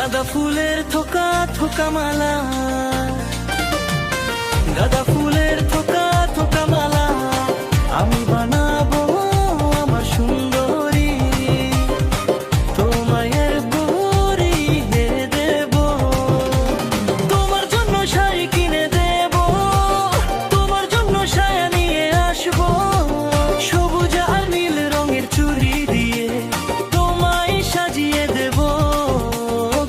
গাঁদা ফুলের থোকা থোকা মালা, গাঁদা ফুলের থোকা থোকা মালা আমি বানাবো আমার সুন্দরী, তোমায় বড়ি দেব, তোমার জন্য শাড়ি কিনে দেব, তোমার জন্য সায়া নিয়ে আসবো, সবুজ আর নীল রঙের চুড়ি দিয়ে তোমায় সাজিয়ে দেব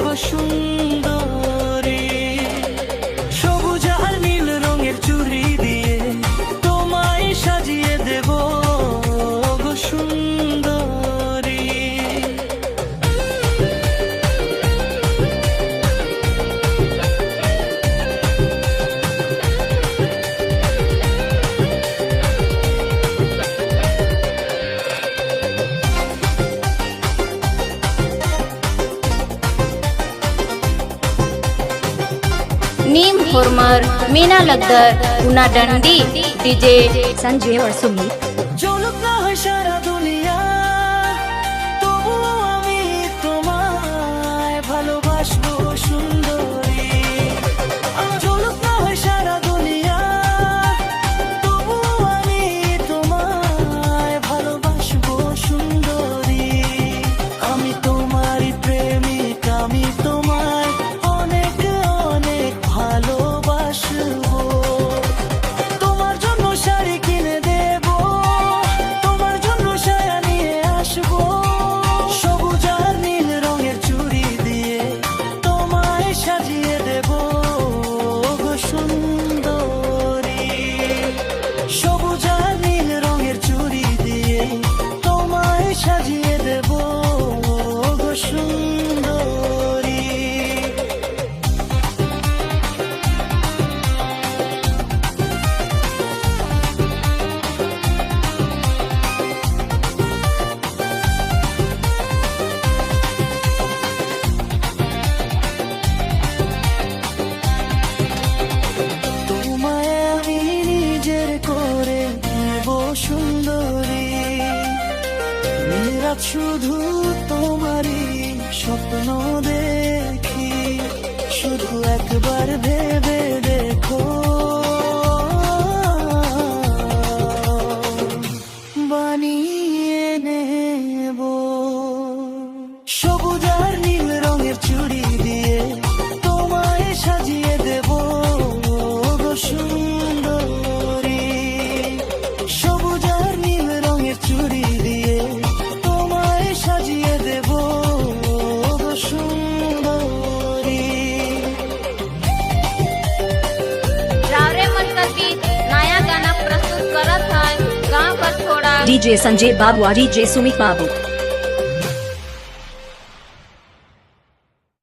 গো সুন্দরী, সবুজ আর নীল রঙের চুড়ি দিয়ে তোমায় সাজিয়ে দেব গো সুন্দরী। नीम हुरमर, मीना लग्दर, उना डंडी, डीजे संजय और सुमित। ঝলক না হয় সারা দুনিয়া, তবুও আমি তোমায় ভালোবাসবো সুন্দরী, ঝলক না হয় সারা দুনিয়া, তবুও আমি তোমায় ভালোবাসবো সুন্দরী, আমি তোমারই প্রেমিক, আমি তোমায় অনেক অনেক ভালোবাসবো, তোমার জন্য শাড়ি কিনে দেব, তোমার জন্য সায়া নিয়ে আসবো, সবুজ আর নীল রঙের চুড়ি দিয়ে তোমায় সাজিয়ে দেব গো সুন্দরী, সবুজ আর নীল রঙের চুড়ি দিয়ে তোমায় সাজিয়ে দেব গো সুন্দরী। তোমায় আমি নিজের করে নেব সুন্দরী, নিরাত শুধু তোমারই স্বপ্ন দেখি, শুধু একবার ভেবে দেখো, বানিয়ে নেব সবুজ আর নীল রঙের চুড়ি দিয়ে তোমায় সাজিয়ে দেব গো সুন্দরী, সবুজ আর নীল রঙের চুড়ি দিয়ে তোমায় সাজিয়ে দেব গো সুন্দরী। रावरे मनकती नया गाना प्रस्तुत करत है गाँव पर थोड़ा डीजे संजय बाबू और डीजे सुमित बाबू।